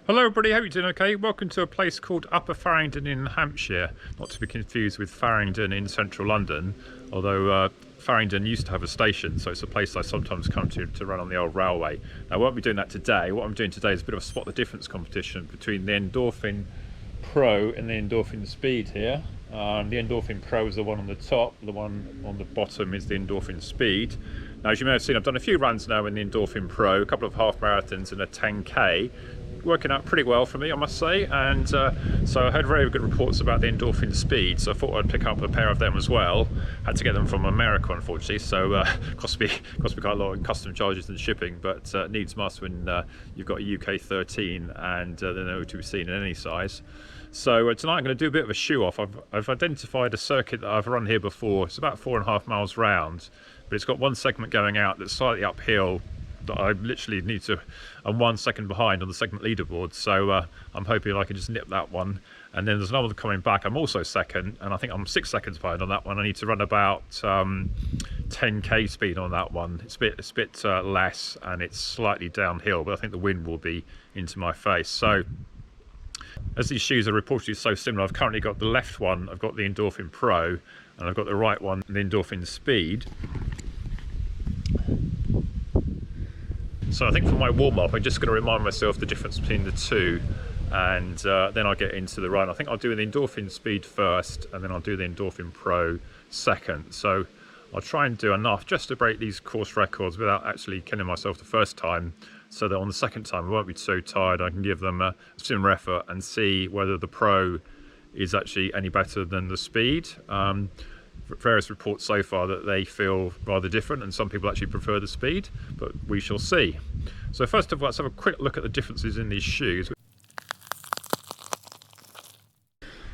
Hello everybody, how are you doing? Okay, welcome to a place called Upper Farringdon in Hampshire, not to be confused with Farringdon in central London, although Farringdon used to have a station, so it's a place I sometimes come to run on the old railway. Now I won't be doing that today. What I'm doing today is a bit of a spot the difference competition between the Endorphin Pro and the Endorphin Speed here. The Endorphin Pro is the one on the top, the one on the bottom is the Endorphin Speed. Now as you may have seen, I've done a few runs now in the Endorphin Pro, a couple of half marathons and a 10k. Working out pretty well for me, I must say, and so I heard very good reports about the Endorphin Speed, so I thought I'd pick up a pair of them as well. Had to get them from America, unfortunately, so cost me quite a lot in custom charges and shipping, but needs must when you've got a UK 13 and they're not to be seen in any size. So tonight I'm going to do a bit of a shoe off. I've identified a circuit that I've run here before. It's about 4.5 miles round, but it's got one segment going out that's slightly uphill that I literally need to, I'm 1 second behind on the segment leaderboard, so I'm hoping I can just nip that one. And then there's another one coming back, I'm also second, and I think I'm 6 seconds behind on that one. I need to run about 10k speed on that one. It's a bit less and it's slightly downhill, but I think the wind will be into my face. So as these shoes are reportedly so similar, I've currently got the left one, I've got the Endorphin Pro, and I've got the right one, the Endorphin Speed. So I think for my warm-up, I'm just going to remind myself the difference between the two, and then I'll get into the run. I think I'll do the Endorphin Speed first, and then I'll do the Endorphin Pro second. So I'll try and do enough just to break these course records without actually killing myself the first time, so that on the second time I won't be so tired. I can give them a similar effort and see whether the Pro is actually any better than the Speed. Various reports so far that they feel rather different, and some people actually prefer the Speed, but we shall see. So first of all, let's have a quick look at the differences in these shoes.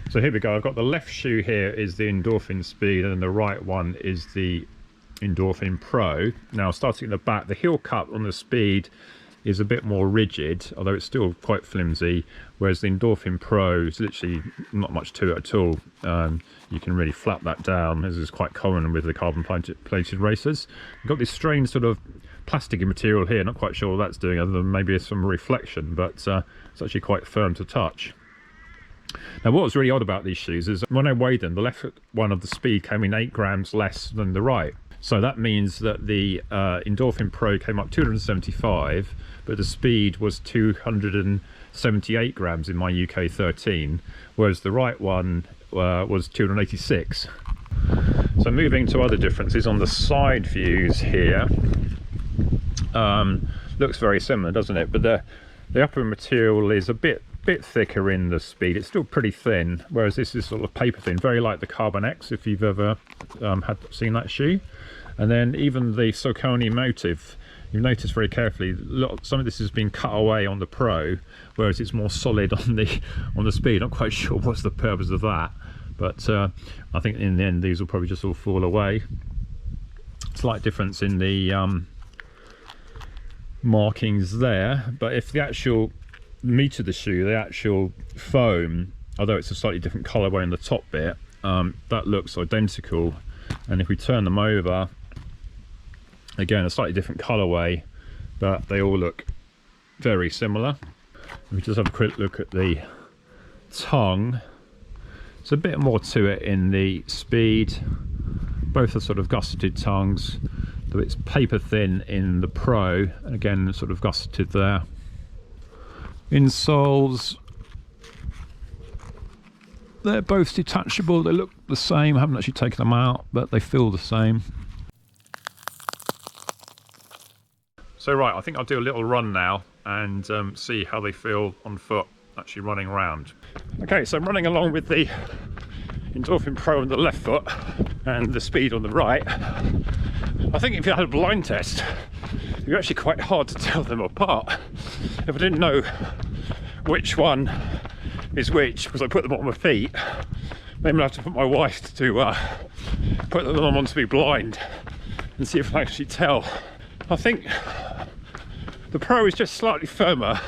So here we go. I've got the left shoe here is the Endorphin Speed, and the right one is the Endorphin Pro. Now starting at the back, the heel cup on the Speed is a bit more rigid, although it's still quite flimsy, whereas the Endorphin Pro is literally not much to it at all. You can really flap that down, as is quite common with the carbon plated racers. You've got this strange sort of plasticky material here, not quite sure what that's doing other than maybe some reflection, but it's actually quite firm to touch. Now what was really odd about these shoes is when I weighed them, the left one of the Speed came in 8 grams less than the right. So that means that the Endorphin Pro came up 275, but the Speed was 278 grams in my UK 13, whereas the right one was 286. So moving to other differences on the side views here, looks very similar, doesn't it? But the upper material is a bit thicker in the Speed. It's still pretty thin, whereas this is sort of paper thin, very like the Carbon X if you've ever seen that shoe. And then even the Saucony motive, you notice very carefully, some of this has been cut away on the Pro, whereas it's more solid on the Speed. Not quite sure what's the purpose of that, but I think in the end these will probably just all fall away. Slight difference in the markings there, but if the actual meat of the shoe, the actual foam, although it's a slightly different colorway in the top bit, that looks identical. And if we turn them over, again a slightly different colorway, but they all look very similar. We just have a quick look at the tongue. It's a bit more to it in the Speed. Both are sort of gusseted tongues, though it's paper thin in the Pro, and again sort of gusseted there. Insoles, they're both detachable, they look the same. I haven't actually taken them out, but they feel the same. So right, I think I'll do a little run now and see how they feel on foot actually running around. Okay, so I'm running along with the Endorphin Pro on the left foot and the Speed on the right. I think if you had a blind test, it'd be actually quite hard to tell them apart. If I didn't know which one is which, because I put them on my feet, maybe I'll have to put my wife to put them on to be blind and see if I can actually tell. I think the Pro is just slightly firmer.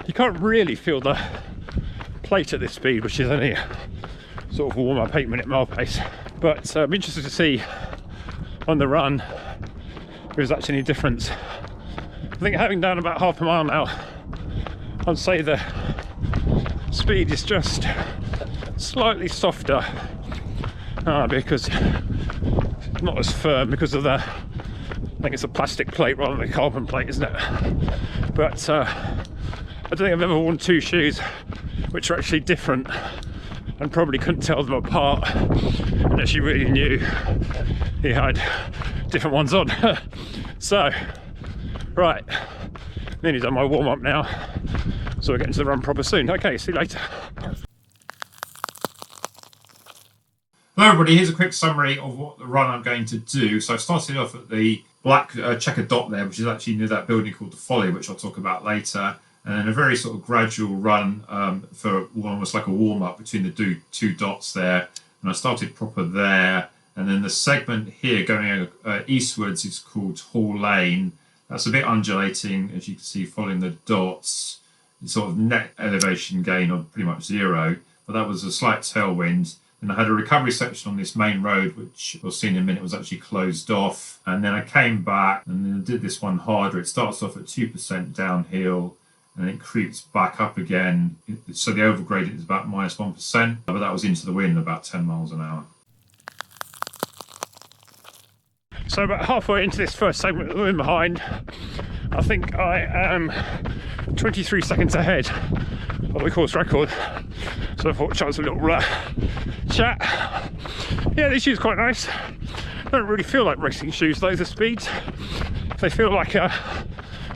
You can't really feel the plate at this speed, which is only sort of warm up 8-minute mile pace, but I'm interested to see on the run if there's actually any difference. I think having done about half a mile now, I'd say the speed is just slightly softer because it's not as firm because of the, I think it's a plastic plate rather than a carbon plate, isn't it? But I don't think I've ever worn two shoes which are actually different, and probably couldn't tell them apart unless you really knew he had different ones on. So, right, nearly done my warm up now, so we'll get into the run proper soon. Okay, see you later. Hello everybody, here's a quick summary of what the run I'm going to do. So I started off at the black checkered dot there, which is actually near that building called the Folly, which I'll talk about later. And then a very sort of gradual run for almost like a warm-up between the two dots there. And I started proper there. And then the segment here going eastwards is called Hall Lane. That's a bit undulating, as you can see, following the dots. It's sort of net elevation gain of pretty much zero. But that was a slight tailwind. And I had a recovery section on this main road, which we'll see in a minute was actually closed off. And then I came back and then I did this one harder. It starts off at 2% downhill, and it creeps back up again. So the overgradient is about -1%, but that was into the wind, about 10 miles an hour. So about halfway into this first segment that we're in behind, I think I am 23 seconds ahead of the course record. So I thought I'd chance a little chat. Yeah, these shoes are quite nice. Don't really feel like racing shoes though, the Speeds. They feel like a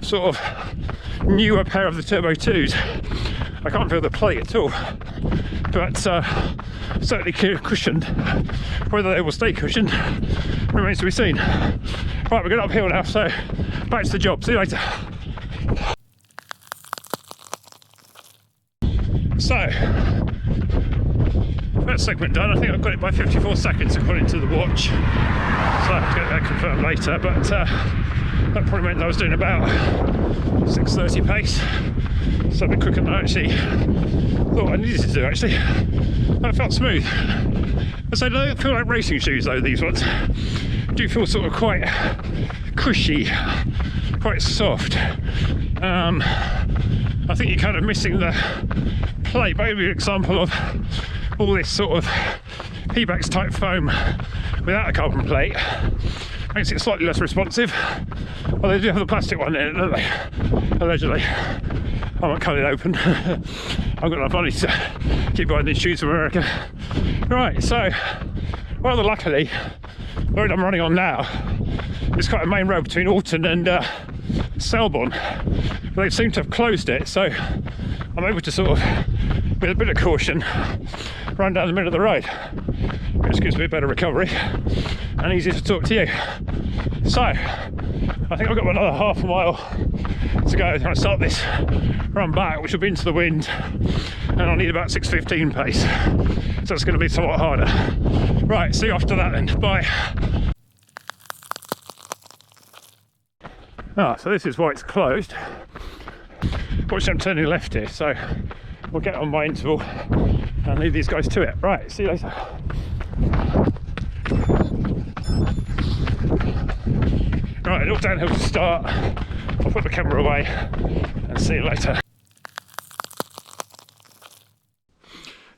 sort of newer pair of the Turbo 2s. I can't feel the plate at all, but certainly cushioned. Whether they will stay cushioned remains to be seen. Right, we're going uphill now, so back to the job. See you later. So, first segment done. I think I've got it by 54 seconds according to the watch, so I have to get that confirmed later, but that probably meant I was doing about 6:30 pace, so a bit quicker than I actually thought I needed to do actually. That felt smooth. So they don't feel like racing shoes though, these ones. Do feel sort of quite cushy, quite soft. I think you're kind of missing the plate. Maybe an example of all this sort of Pebax type foam without a carbon plate makes it slightly less responsive. Well, they do have the plastic one in it, don't they? Allegedly. I won't cut it open. I've got enough money to keep buying these shoes from America. Right, so rather luckily, the road I'm running on now is quite a main road between Alton and Selborne. But they seem to have closed it, so I'm able to sort of, with a bit of caution, run down the middle of the road, which gives me a better recovery and easier to talk to you. So, I think I've got another half a mile to go when I start this run back, which will be into the wind, and I'll need about 6:15 pace, so it's going to be somewhat harder. Right, see you after that then, bye. So this is why it's closed. Watch, I'm turning left here, so we'll get on my interval and leave these guys to it. Right, see you later. Right, a little downhill to start. I'll put the camera away and see you later.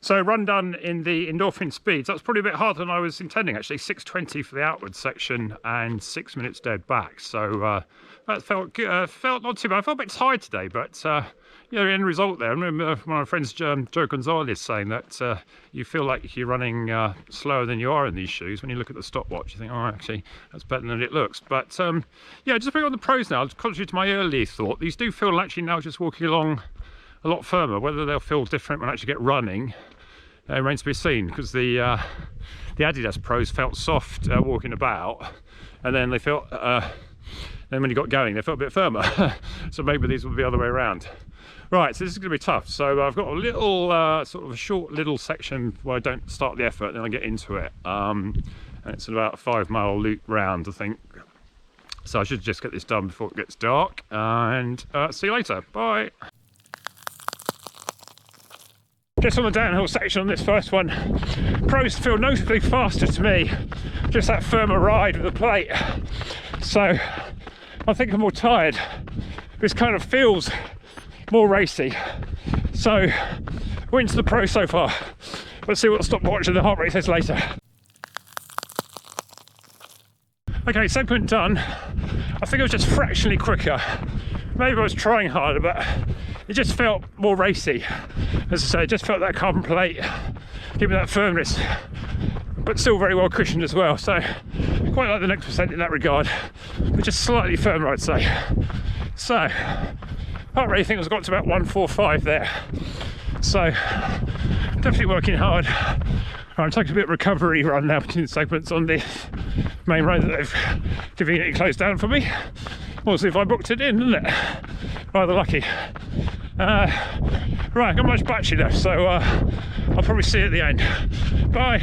So run done in the Endorphin Speed. So that's probably a bit harder than I was intending actually. 6:20 for the outward section and 6 minutes dead back. So that felt not too bad. I felt a bit tired today, but yeah, the end result there. I remember one of my friends, Joe Gonzalez, saying that you feel like you're running slower than you are in these shoes. When you look at the stopwatch, you think, oh, actually, that's better than it looks. But yeah, just bring on the pros now. Contrary to my earlier thought, these do feel actually now just walking along a lot firmer. Whether they'll feel different when I actually get running remains to be seen, because the Adidas Pros felt soft walking about, and then they felt then when you got going they felt a bit firmer. So maybe these will be the other way around. Right, so this is going to be tough. So I've got a little sort of a short little section where I don't start the effort, then I get into it, and it's about a 5 mile loop round, I think. So I should just get this done before it gets dark, and see you later, bye. Just on the downhill section on this first one, pros feel noticeably faster to me, just that firmer ride with the plate. So I think I'm more tired. This kind of feels more racy. So we're into the pro so far. Let's see what the stopwatch and the heart rate says later. Okay, segment done. I think it was just fractionally quicker. Maybe I was trying harder, but it just felt more racy. As I say, it just felt that carbon plate, giving that firmness, but still very well cushioned as well. So quite like the next percent in that regard, but just slightly firmer, I'd say. So heart rate I think has got to about 145 there. So definitely working hard. I'm taking a bit of recovery run now between segments on this main road that they've conveniently closed down for me. We'll see if I booked it in, isn't it? Rather lucky. Right, not much battery left, so I'll probably see you at the end. Bye.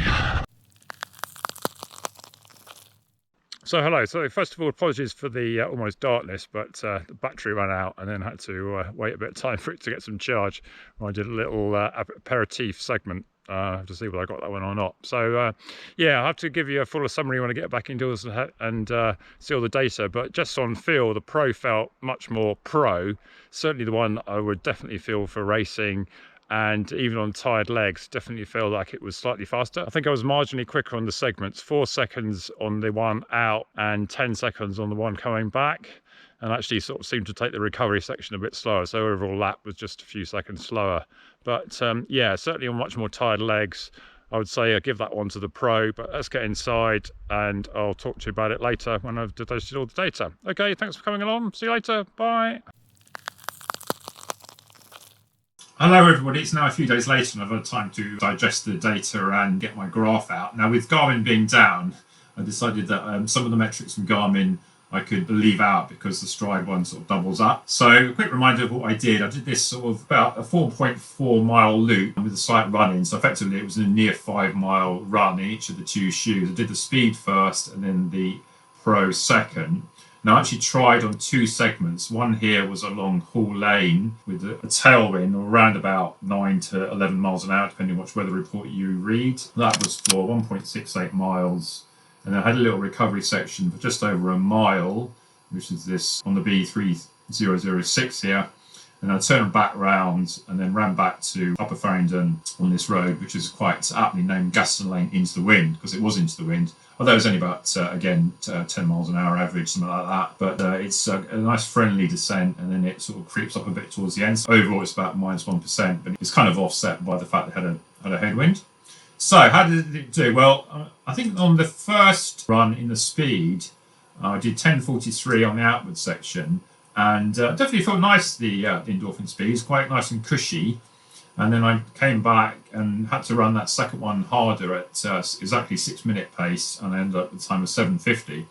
So hello. So first of all, apologies for the almost darkness, but the battery ran out and then had to wait a bit of time for it to get some charge. I did a little aperitif segment to see whether I got that one or not. So yeah, I'll have to give you a fuller summary when I get back indoors and see all the data. But just on feel, the Pro felt much more pro. Certainly the one I would definitely feel for racing. And even on tired legs, definitely feel like it was slightly faster. I think I was marginally quicker on the segments, 4 seconds on the one out and 10 seconds on the one coming back, and actually sort of seemed to take the recovery section a bit slower. So overall lap was just a few seconds slower. But yeah, certainly on much more tired legs, I would say I give that one to the Pro. But let's get inside and I'll talk to you about it later when I've digested all the data. Okay, thanks for coming along. See you later. Bye. Hello everybody, it's now a few days later and I've had time to digest the data and get my graph out. Now with Garmin being down, I decided that some of the metrics from Garmin I could leave out because the Stride one sort of doubles up. So a quick reminder of what I did this sort of about a 4.4 mile loop with a slight run in. So effectively it was a near 5 mile run in each of the two shoes. I did the Speed first and then the Pro second. Now I actually tried on 2 segments. One here was a long haul lane with a tailwind around about 9 to 11 miles an hour, depending on which weather report you read. That was for 1.68 miles. And I had a little recovery section for just over a mile, which is this on the B3006 here. And I turned back round and then ran back to Upper Farringdon on this road, which is quite aptly named Gaston Lane into the wind, because it was into the wind. Although it was only about, again, 10 miles an hour average, something like that. But it's a nice friendly descent, and then it sort of creeps up a bit towards the end. So overall, it's about -1%, but it's kind of offset by the fact that it had a headwind. So how did it do? Well, I think on the first run in the Speed, I did 10:43 on the outward section, and definitely felt nice, the Endorphin Speed. It's quite nice and cushy. And then I came back and had to run that second one harder at exactly 6-minute pace, and I ended up with a time of 7:50.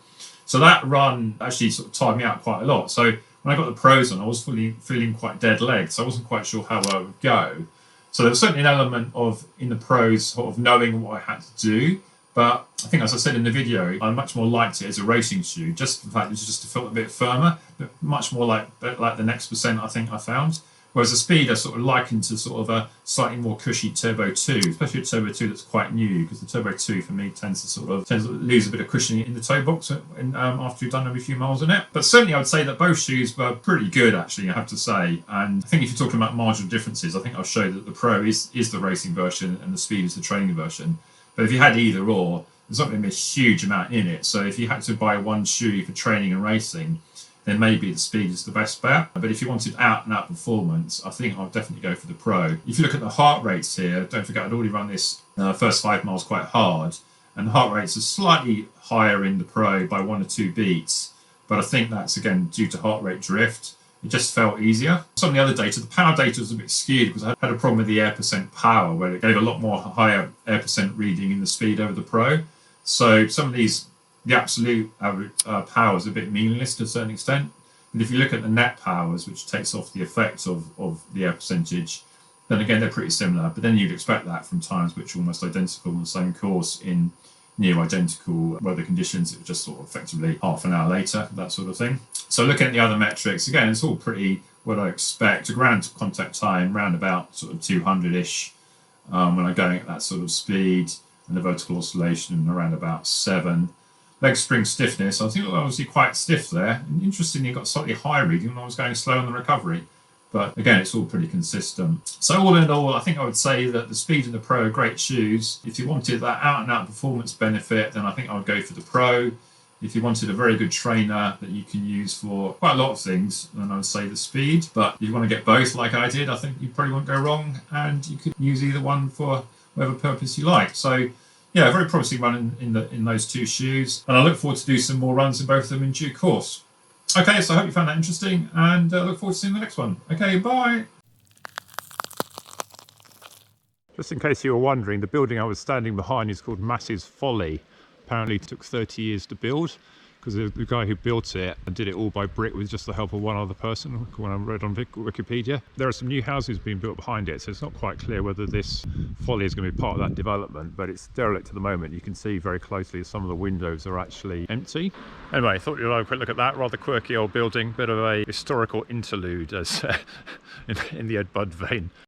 So that run actually sort of tired me out quite a lot. So when I got the Pros on, I was feeling quite dead legged, so I wasn't quite sure how I would go. So there was certainly an element of, in the Pros, sort of knowing what I had to do. But I think, as I said in the video, I much more liked it as a racing shoe. Just the fact it just felt a bit firmer, but much more like the next percent I think I found. Whereas the Speed I sort of likened to sort of a slightly more cushy Turbo 2, especially a Turbo 2 that's quite new, because the Turbo 2 for me tends to lose a bit of cushioning in the toe box after you've done a few miles on it. But certainly I would say that both shoes were pretty good, actually, I have to say. And I think if you're talking about marginal differences, I think I'll show that the Pro is the racing version and the Speed is the training version. But if you had either or, there's not going to be a huge amount in it. So if you had to buy one shoe for training and racing, then maybe the Speed is the best bet. But if you wanted out and out performance, I think I'll definitely go for the Pro. If you look at the heart rates here, don't forget I'd already run this first 5 miles quite hard, and the heart rates are slightly higher in the Pro by 1 or 2 beats. But I think that's again due to heart rate drift. It just felt easier. Some of the other data, the power data was a bit skewed because I had a problem with the air percent power, where it gave a lot more higher air percent reading in the Speed over the Pro. So some of these, the absolute average power is a bit meaningless to a certain extent. But if you look at the net powers, which takes off the effect of the air percentage, then again, they're pretty similar. But then you'd expect that from times which are almost identical on the same course in near identical weather conditions. It was just sort of effectively half an hour later, that sort of thing. So looking at the other metrics, again, it's all pretty what I expect. A ground contact time round about sort of 200-ish when I'm going at that sort of speed, and the vertical oscillation around about 7. Leg spring stiffness, I think obviously quite stiff there. And interestingly, it got slightly higher reading when I was going slow on the recovery. But again, it's all pretty consistent. So all in all, I think I would say that the Speed and the Pro are great shoes. If you wanted that out-and-out performance benefit, then I think I would go for the Pro. If you wanted a very good trainer that you can use for quite a lot of things, then I would say the Speed. But if you want to get both like I did, I think you probably won't go wrong, and you could use either one for whatever purpose you like. So yeah, a very promising run in those two shoes, and I look forward to do some more runs in both of them in due course. Okay, so I hope you found that interesting, and look forward to seeing the next one. Okay, bye. Just in case you were wondering, the building I was standing behind is called Mass's Folly. Apparently it took 30 years to build, because the guy who built it did it all by brick with just the help of one other person, when I read on Wikipedia. There are some new houses being built behind it, so it's not quite clear whether this folly is going to be part of that development, but it's derelict at the moment. You can see very closely some of the windows are actually empty. Anyway, I thought you'd have a quick look at that rather quirky old building, bit of a historical interlude as in the Ed Budd vein.